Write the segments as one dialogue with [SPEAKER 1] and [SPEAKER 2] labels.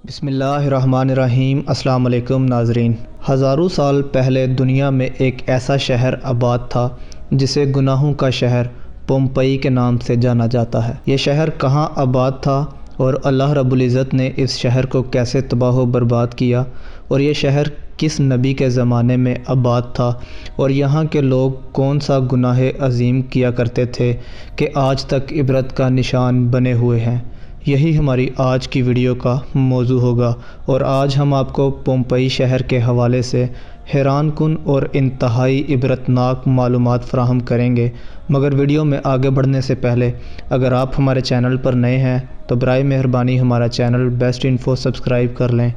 [SPEAKER 1] بسم اللہ الرحمن الرحیم۔ السلام علیکم ناظرین۔ ہزاروں سال پہلے دنیا میں ایک ایسا شہر آباد تھا جسے گناہوں کا شہر پومپئی کے نام سے جانا جاتا ہے۔ یہ شہر کہاں آباد تھا اور اللہ رب العزت نے اس شہر کو کیسے تباہ و برباد کیا، اور یہ شہر کس نبی کے زمانے میں آباد تھا، اور یہاں کے لوگ کون سا گناہ عظیم کیا کرتے تھے کہ آج تک عبرت کا نشان بنے ہوئے ہیں، یہی ہماری آج کی ویڈیو کا موضوع ہوگا۔ اور آج ہم آپ کو پومپئی شہر کے حوالے سے حیران کن اور انتہائی عبرتناک معلومات فراہم کریں گے۔ مگر ویڈیو میں آگے بڑھنے سے پہلے اگر آپ ہمارے چینل پر نئے ہیں تو برائے مہربانی ہمارا چینل بیسٹ انفو سبسکرائب کر لیں،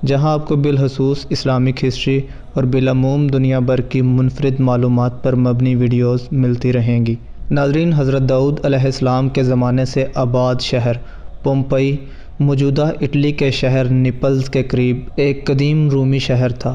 [SPEAKER 1] جہاں آپ کو بالخصوص اسلامک ہسٹری اور بالعموم دنیا بھر کی منفرد معلومات پر مبنی ویڈیوز ملتی رہیں گی۔ ناظرین، حضرت داؤد علیہ السلام کے زمانے سے آباد شہر پومپئی موجودہ اٹلی کے شہر نیپلز کے قریب ایک قدیم رومی شہر تھا۔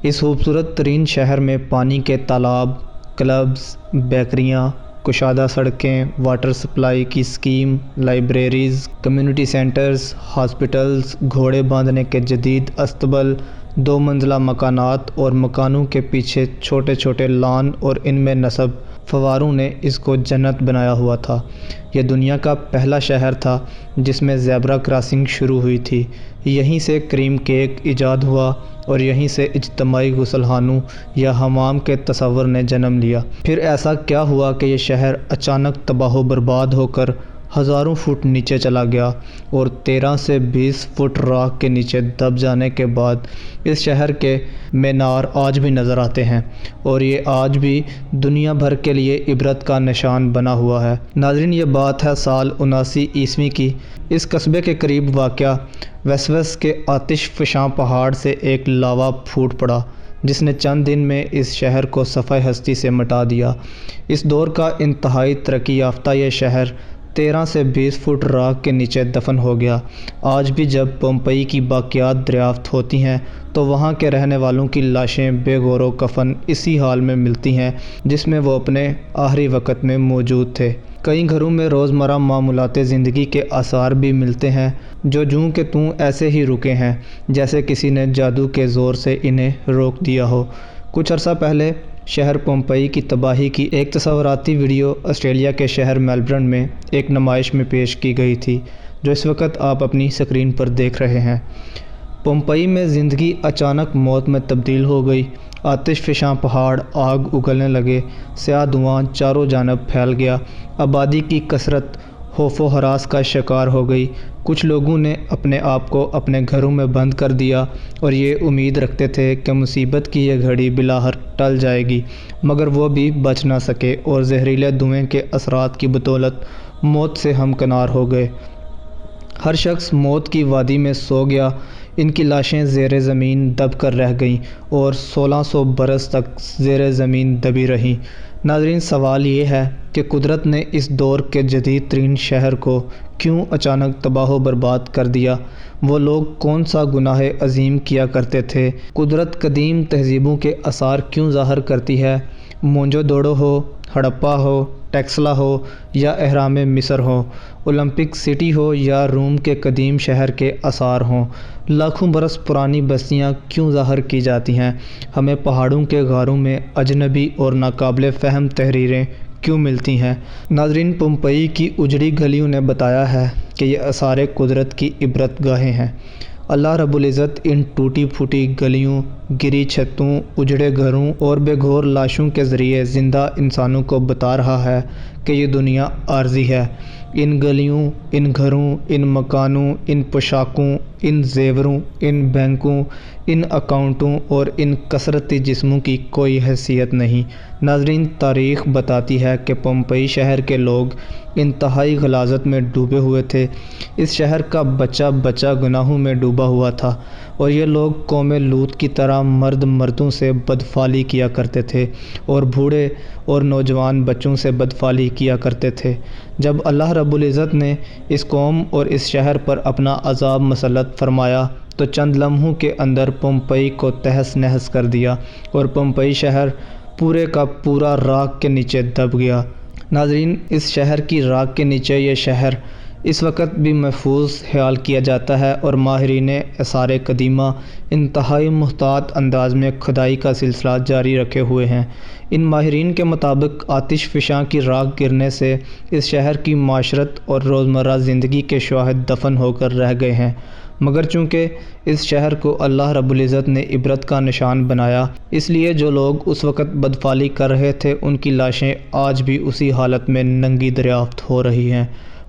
[SPEAKER 1] اس خوبصورت ترین شہر میں پانی کے تالاب، کلبز، بیکریاں، کشادہ سڑکیں، واٹر سپلائی کی scheme, libraries, community centres, hospitals, گھوڑے باندھنے کے جدید استبل، 2 منزلہ مکانات اور مکانوں کے پیچھے چھوٹے چھوٹے لان اور ان میں نصب فواروں نے اس کو جنت بنایا ہوا تھا۔ یہ دنیا کا پہلا شہر تھا جس میں زیبرا کراسنگ شروع ہوئی تھی۔ یہیں سے کریم کیک ایجاد ہوا اور یہیں سے اجتماعی غسل خانوں یا حمام کے تصور نے جنم لیا۔ پھر ایسا کیا ہوا کہ یہ شہر اچانک تباہ و برباد ہو کر ہزاروں فٹ نیچے چلا گیا، اور 13 سے 20 فٹ راکھ کے نیچے دب جانے کے بعد اس شہر کے مینار آج بھی نظر آتے ہیں، اور یہ آج بھی دنیا بھر کے لیے عبرت کا نشان بنا ہوا ہے۔ ناظرین، یہ بات ہے سال 79 عیسوی کی۔ اس قصبے کے قریب واقع ویسوس کے آتش فشاں پہاڑ سے ایک لاوا پھوٹ پڑا جس نے چند دن میں اس شہر کو صفحہ ہستی سے مٹا دیا۔ اس دور کا انتہائی ترقی یافتہ یہ شہر 13 سے 20 فٹ راکھ کے نیچے دفن ہو گیا۔ آج بھی جب پومپئی کی باقیات دریافت ہوتی ہیں تو وہاں کے رہنے والوں کی لاشیں بے گور و کفن اسی حال میں ملتی ہیں جس میں وہ اپنے آخری وقت میں موجود تھے۔ کئی گھروں میں روزمرہ معمولات زندگی کے آثار بھی ملتے ہیں جو جوں کہ توں ایسے ہی رکے ہیں جیسے کسی نے جادو کے زور سے انہیں روک دیا ہو۔ کچھ عرصہ پہلے شہر پومپئی کی تباہی کی ایک تصوراتی ویڈیو آسٹریلیا کے شہر میلبرن میں ایک نمائش میں پیش کی گئی تھی، جو اس وقت آپ اپنی اسکرین پر دیکھ رہے ہیں۔ پومپئی میں زندگی اچانک موت میں تبدیل ہو گئی۔ آتش فشاں پہاڑ آگ اگلنے لگے، سیاہ دھواں چاروں جانب پھیل گیا، آبادی کی کثرت خوف و ہراس کا شکار ہو گئی۔ کچھ لوگوں نے اپنے آپ کو اپنے گھروں میں بند کر دیا اور یہ امید رکھتے تھے کہ مصیبت کی یہ گھڑی بالآخر ٹل جائے گی، مگر وہ بھی بچ نہ سکے اور زہریلے دھوئیں کے اثرات کی بدولت موت سے ہمکنار ہو گئے۔ ہر شخص موت کی وادی میں سو گیا۔ ان کی لاشیں زیر زمین دب کر رہ گئیں اور 1600 برس تک زیر زمین دبی رہیں۔ ناظرین، سوال یہ ہے کہ قدرت نے اس دور کے جدید ترین شہر کو کیوں اچانک تباہ و برباد کر دیا؟ وہ لوگ کون سا گناہ عظیم کیا کرتے تھے؟ قدرت قدیم تہذیبوں کے آثار کیوں ظاہر کرتی ہے؟ مونجو دوڑو ہو، ہڑپہ ہو، ٹیکسلا ہو یا اہرام مصر ہو، اولمپک سٹی ہو یا روم کے قدیم شہر کے آثار ہوں، لاکھوں برس پرانی بستیاں کیوں ظاہر کی جاتی ہیں؟ ہمیں پہاڑوں کے غاروں میں اجنبی اور ناقابل فہم تحریریں کیوں ملتی ہیں؟ ناظرین، پومپئی کی اجڑی گلیوں نے بتایا ہے کہ یہ آثار قدرت کی عبرت گاہیں ہیں۔ اللہ رب العزت ان ٹوٹی پھوٹی گلیوں، گری چھتوں، اجڑے گھروں اور بے گھور لاشوں کے ذریعے زندہ انسانوں کو بتا رہا ہے کہ یہ دنیا عارضی ہے۔ ان گلیوں، ان گھروں، ان مکانوں، ان پوشاکوں، ان زیوروں، ان بینکوں، ان اکاؤنٹوں اور ان کثرتی جسموں کی کوئی حیثیت نہیں۔ ناظرین، تاریخ بتاتی ہے کہ پومپئی شہر کے لوگ انتہائی غلاظت میں ڈوبے ہوئے تھے۔ اس شہر کا بچہ بچہ گناہوں میں ڈوبا ہوا تھا، اور یہ لوگ قوم لوط کی طرح مرد مردوں سے بدفعلی کیا کرتے تھے اور بوڑھے اور نوجوان بچوں سے بدفعلی کیا کرتے تھے۔ جب اللہ رب العزت نے اس قوم اور اس شہر پر اپنا عذاب مسلط فرمایا تو چند لمحوں کے اندر پومپئی کو تہس نہس کر دیا اور پومپئی شہر پورے کا پورا راکھ کے نیچے دب گیا۔ ناظرین، اس شہر کی راکھ کے نیچے یہ شہر اس وقت بھی محفوظ خیال کیا جاتا ہے اور ماہرین آثار قدیمہ انتہائی محتاط انداز میں کھدائی کا سلسلہ جاری رکھے ہوئے ہیں۔ ان ماہرین کے مطابق آتش فشاں کی راکھ گرنے سے اس شہر کی معاشرت اور روزمرہ زندگی کے شواہد دفن ہو کر رہ گئے ہیں، مگر چونکہ اس شہر کو اللہ رب العزت نے عبرت کا نشان بنایا، اس لیے جو لوگ اس وقت بدفعلی کر رہے تھے ان کی لاشیں آج بھی اسی حالت میں ننگی دریافت ہو رہی ہیں۔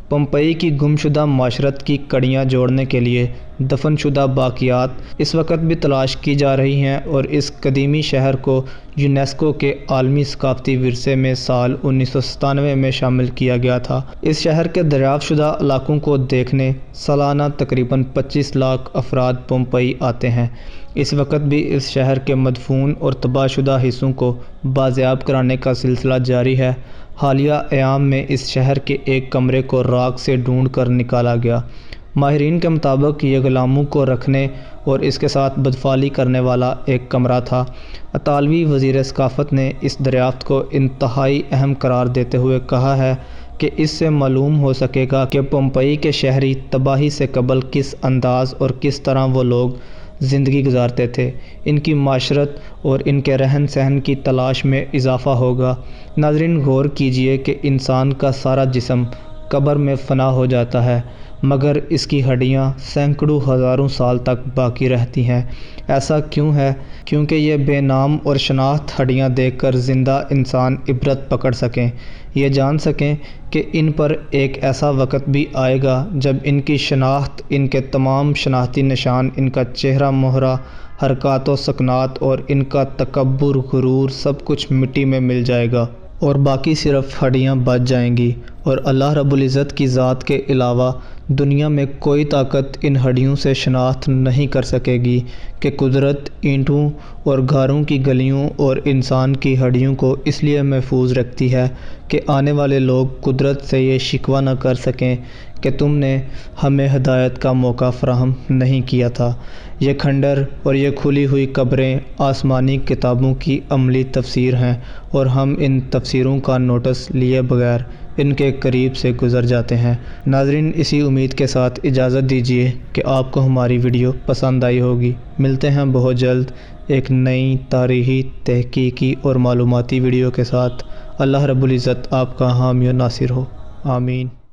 [SPEAKER 1] پومپئی کی گمشدہ معاشرت کی کڑیاں جوڑنے کے لیے دفن شدہ باقیات اس وقت بھی تلاش کی جا رہی ہیں اور اس قدیمی شہر کو یونیسکو کے عالمی ثقافتی ورثے میں سال 1997 میں شامل کیا گیا تھا۔ اس شہر کے دریافت شدہ علاقوں کو دیکھنے سالانہ تقریباً 25 لاکھ افراد پومپئی آتے ہیں۔ اس وقت بھی اس شہر کے مدفون اور تباہ شدہ حصوں کو بازیاب کرانے کا سلسلہ جاری ہے۔ حالیہ ایام میں اس شہر کے ایک کمرے کو راکھ سے ڈھونڈ کر نکالا گیا۔ ماہرین کے مطابق یہ غلاموں کو رکھنے اور اس کے ساتھ بدفعلی کرنے والا ایک کمرہ تھا۔ اطالوی وزیر ثقافت نے اس دریافت کو انتہائی اہم قرار دیتے ہوئے کہا ہے کہ اس سے معلوم ہو سکے گا کہ پومپئی کے شہری تباہی سے قبل کس انداز اور کس طرح وہ لوگ زندگی گزارتے تھے۔ ان کی معاشرت اور ان کے رہن سہن کی تلاش میں اضافہ ہوگا۔ ناظرین، غور کیجئے کہ انسان کا سارا جسم قبر میں فنا ہو جاتا ہے، مگر اس کی ہڈیاں سینکڑوں ہزاروں سال تک باقی رہتی ہیں۔ ایسا کیوں ہے؟ کیونکہ یہ بے نام اور شناخت ہڈیاں دیکھ کر زندہ انسان عبرت پکڑ سکیں، یہ جان سکیں کہ ان پر ایک ایسا وقت بھی آئے گا جب ان کی شناخت، ان کے تمام شناختی نشان، ان کا چہرہ مہرہ، حرکات و سکنات اور ان کا تکبر، غرور، سب کچھ مٹی میں مل جائے گا اور باقی صرف ہڈیاں بچ جائیں گی، اور اللہ رب العزت کی ذات کے علاوہ دنیا میں کوئی طاقت ان ہڈیوں سے شناخت نہیں کر سکے گی کہ قدرت اینٹوں اور گھروں کی گلیوں اور انسان کی ہڈیوں کو اس لیے محفوظ رکھتی ہے کہ آنے والے لوگ قدرت سے یہ شکوہ نہ کر سکیں کہ تم نے ہمیں ہدایت کا موقع فراہم نہیں کیا تھا۔ یہ کھنڈر اور یہ کھلی ہوئی قبریں آسمانی کتابوں کی عملی تفسیر ہیں، اور ہم ان تفسیروں کا نوٹس لیے بغیر ان کے قریب سے گزر جاتے ہیں۔ ناظرین، اسی امید کے ساتھ اجازت دیجیے کہ آپ کو ہماری ویڈیو پسند آئی ہوگی۔ ملتے ہیں بہت جلد ایک نئی تاریخی، تحقیقی اور معلوماتی ویڈیو کے ساتھ۔ اللہ رب العزت آپ کا حامی و ناصر ہو، آمین۔